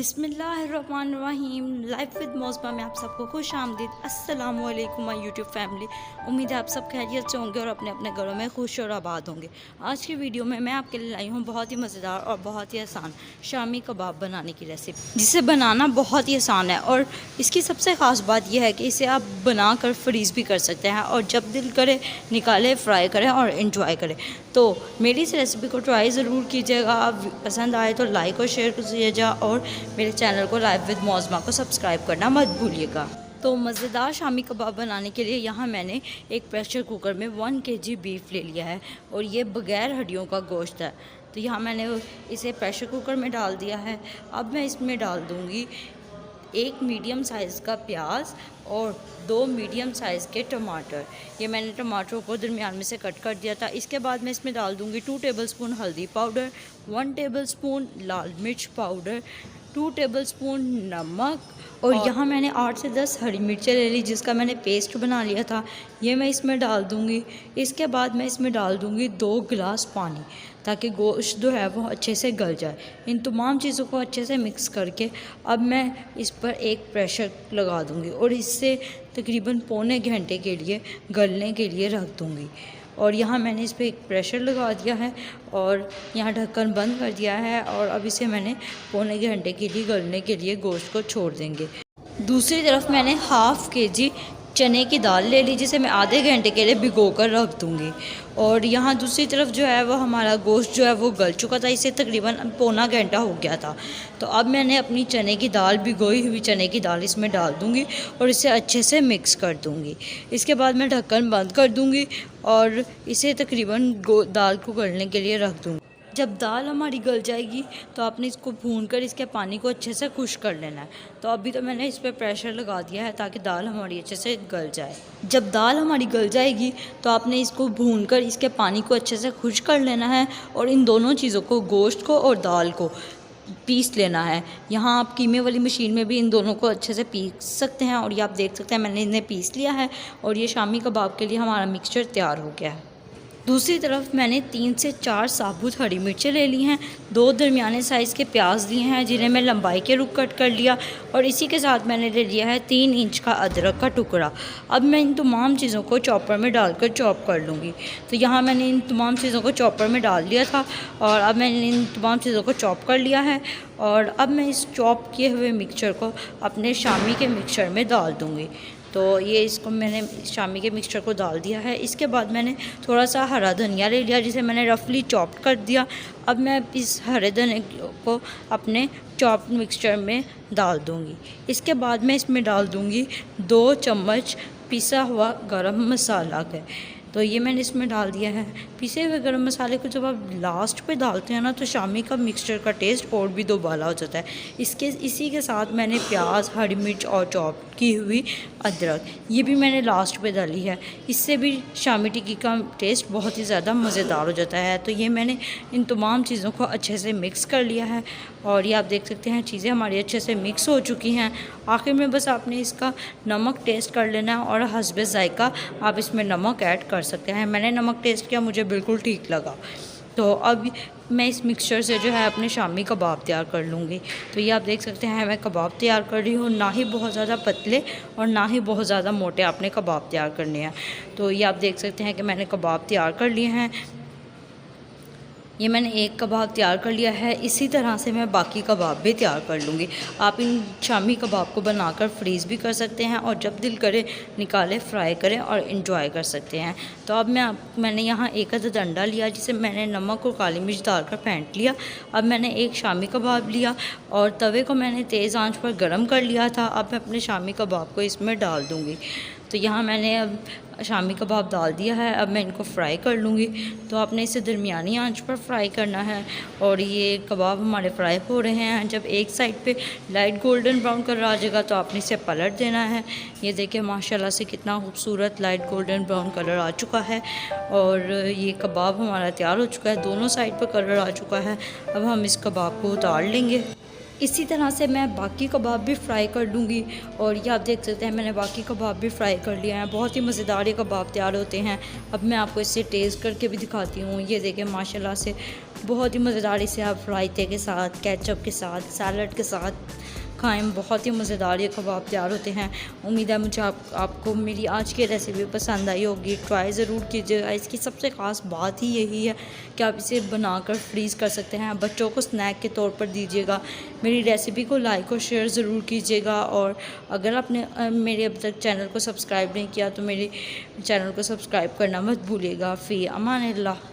बिस्मिल्लाहिर्रहमानिर्रहीम। Life with मौसमा में आप सबको खुश आमदीद। अस्सलामु अलैकुम माय यूट्यूब फैमिली। उम्मीद है आप सब खैरियत से होंगे और अपने अपने घरों में खुश और आबाद होंगे। आज की वीडियो में मैं आपके लिए लाई हूँ बहुत ही मज़ेदार और बहुत ही आसान शामी कबाब बनाने की रेसिपी, जिसे बनाना बहुत ही आसान है। और इसकी सबसे ख़ास बात यह है कि इसे आप बना कर फ्रीज़ भी कर सकते हैं और जब दिल करे निकालें, फ्राई करें और इन्जॉय करें। तो मेरी इस रेसिपी को ट्राई ज़रूर कीजिएगा। आप पसंद आए तो लाइक और शेयर कीजिएगा और मेरे चैनल को लाइफ विद मौसमा को सब्सक्राइब करना मत भूलिएगा। तो मज़ेदार शामी कबाब बनाने के लिए यहाँ मैंने एक प्रेशर कुकर में 1 kg बीफ ले लिया है और ये बग़ैर हड्डियों का गोश्त है। तो यहाँ मैंने इसे प्रेशर कुकर में डाल दिया है। अब मैं इसमें डाल दूँगी 1 मीडियम साइज़ का प्याज और 2 मीडियम साइज़ के टमाटर। ये मैंने टमाटरों को दरमियान में से कट कर दिया था। इसके बाद मैं इसमें डाल दूँगी 2 टेबलस्पून हल्दी पाउडर, 1 टेबलस्पून लाल मिर्च पाउडर, 2 टेबलस्पून नमक और यहाँ मैंने 8 से 10 हरी मिर्चें ले ली जिसका मैंने पेस्ट बना लिया था। ये मैं इसमें डाल दूँगी। इसके बाद मैं इसमें डाल दूँगी 2 गिलास पानी ताकि गोश्त जो है वो अच्छे से गल जाए। इन तमाम चीज़ों को अच्छे से मिक्स करके अब मैं इस पर एक प्रेशर लगा दूँगी और इससे तकरीबन पौने घंटे के लिए गलने के लिए रख दूँगी। और यहाँ मैंने इस पर एक प्रेशर लगा दिया है और यहाँ ढक्कन बंद कर दिया है और अब इसे मैंने पौने घंटे के लिए गलने के लिए गोश्त को छोड़ देंगे। दूसरी तरफ मैंने ½ kg चने की दाल ले ली जिसे मैं आधे घंटे के लिए भिगो कर रख दूँगी। और यहाँ दूसरी तरफ जो है वो हमारा गोश्त जो है वो गल चुका था, इसे तकरीबन पौना घंटा हो गया था। तो अब मैंने अपनी चने की दाल, भिगोई हुई चने की दाल इसमें डाल दूँगी और इसे अच्छे से मिक्स कर दूँगी। इसके बाद मैं ढक्कन बंद कर दूँगी और इसे तकरीबन दाल को गलने के लिए रख दूँगी। जब दाल हमारी गल जाएगी तो आपने इसको भूनकर इसके पानी को अच्छे से खुश्क कर लेना है। तो अभी तो मैंने इस पर प्रेशर लगा दिया है ताकि दाल हमारी अच्छे से गल जाए। जब दाल हमारी गल जाएगी तो आपने इसको भूनकर इसके पानी को अच्छे से खुश्क कर लेना है और इन दोनों चीज़ों को, गोश्त को और दाल को, पीस लेना है। यहाँ आप कीमे वाली मशीन में भी इन दोनों को अच्छे से पीस सकते हैं और ये आप देख सकते हैं मैंने इन्हें पीस लिया है और ये शामी कबाब के लिए हमारा मिक्सचर तैयार हो गया है। दूसरी तरफ मैंने 3 से 4 साबुत हरी मिर्चें ले ली हैं, 2 दरमियाने साइज़ के प्याज लिए हैं जिन्हें मैं लंबाई के रुख कट कर लिया और इसी के साथ मैंने ले लिया है 3 इंच का अदरक का टुकड़ा। अब मैं इन तमाम चीज़ों को चॉपर में डालकर चॉप कर लूँगी। तो यहाँ मैंने इन तमाम चीज़ों को चॉपर में डाल दिया था और अब मैंने इन तमाम चीज़ों को चॉप कर लिया है और अब मैं इस चॉप किए हुए मिक्सचर को अपने शामी के मिक्सचर में डाल दूँगी। तो ये इसको मैंने शामी के मिक्सचर को डाल दिया है। इसके बाद मैंने थोड़ा सा हरा धनिया ले लिया जिसे मैंने रफली चॉप कर दिया। अब मैं इस हरे धनिया को अपने चॉप मिक्सचर में डाल दूँगी। इसके बाद मैं इसमें डाल दूँगी 2 चम्मच पिसा हुआ गरम मसाला का। तो ये मैंने इसमें डाल दिया है। पिसे हुए गरम मसाले को जब आप लास्ट पे डालते हैं ना तो शामी का मिक्सचर का टेस्ट और भी दोबाला हो जाता है। इसी के साथ मैंने प्याज, हरी मिर्च और चॉप की हुई अदरक ये भी मैंने लास्ट पे डाली है। इससे भी शामी टिक्की का टेस्ट बहुत ही ज़्यादा मज़ेदार हो जाता है। तो ये मैंने इन तमाम चीज़ों को अच्छे से मिक्स कर लिया है और ये आप देख सकते हैं चीज़ें हमारी अच्छे से मिक्स हो चुकी हैं। आखिर में बस आपने इसका नमक टेस्ट कर लेना है और हस्बे ज़ायका आप इसमें नमक ऐड कर सकते हैं। मैंने नमक टेस्ट किया, मुझे बिल्कुल ठीक लगा। तो अब मैं इस मिक्सचर से जो है अपने शामी कबाब तैयार कर लूँगी। तो ये आप देख सकते हैं मैं कबाब तैयार कर रही हूँ, ना ही बहुत ज़्यादा पतले और ना ही बहुत ज़्यादा मोटे आपने कबाब तैयार करने हैं। तो ये आप देख सकते हैं कि मैंने कबाब तैयार कर लिए हैं। ये मैंने एक कबाब तैयार कर लिया है। इसी तरह से मैं बाकी कबाब भी तैयार कर लूँगी। आप इन शामी कबाब को बनाकर फ्रीज़ भी कर सकते हैं और जब दिल करे निकाले, फ्राई करें और इन्जॉय कर सकते हैं। तो अब मैंने यहाँ एक अदद अंडा लिया जिसे मैंने नमक और काली मिर्च डालकर फेंट लिया। अब मैंने एक शामी कबाब लिया और तवे को मैंने तेज़ आंच पर गर्म कर लिया था। अब मैं अपने शामी कबाब को इसमें डाल दूँगी। तो यहाँ मैंने अब शामी कबाब डाल दिया है। अब मैं इनको फ्राई कर लूँगी। तो आपने इसे दरमियानी आंच पर फ्राई करना है और ये कबाब हमारे फ्राई हो रहे हैं। जब एक साइड पे लाइट गोल्डन ब्राउन कलर आ जाएगा तो आपने इसे पलट देना है। ये देखिए माशाल्लाह से कितना खूबसूरत लाइट गोल्डन ब्राउन कलर आ चुका है और ये कबाब हमारा तैयार हो चुका है। दोनों साइड पर कलर आ चुका है। अब हम इस कबाब को उतार लेंगे। इसी तरह से मैं बाकी कबाब भी फ्राई कर लूँगी। और ये आप देख सकते हैं मैंने बाकी कबाब भी फ्राई कर लिया है। बहुत ही मज़ेदार ये कबाब तैयार होते हैं। अब मैं आपको इससे टेस्ट करके भी दिखाती हूँ। ये देखें माशाल्लाह से बहुत ही मज़ेदार, इसे आप रायते के साथ, केचप के साथ, सैलड के साथ खाएं। बहुत ही मज़ेदार ये कबाब तैयार होते हैं। उम्मीद है मुझे आपको मेरी आज की रेसिपी पसंद आई होगी। ट्राई ज़रूर कीजिएगा। इसकी सबसे ख़ास बात ही यही है कि आप इसे बनाकर फ्रीज़ कर सकते हैं। बच्चों को स्नैक के तौर पर दीजिएगा। मेरी रेसिपी को लाइक और शेयर ज़रूर कीजिएगा। और अगर आपने मेरे अब तक चैनल को सब्सक्राइब नहीं किया तो मेरे चैनल को सब्सक्राइब करना मत भूलिएगा। फ़ी अमान अल्लाह।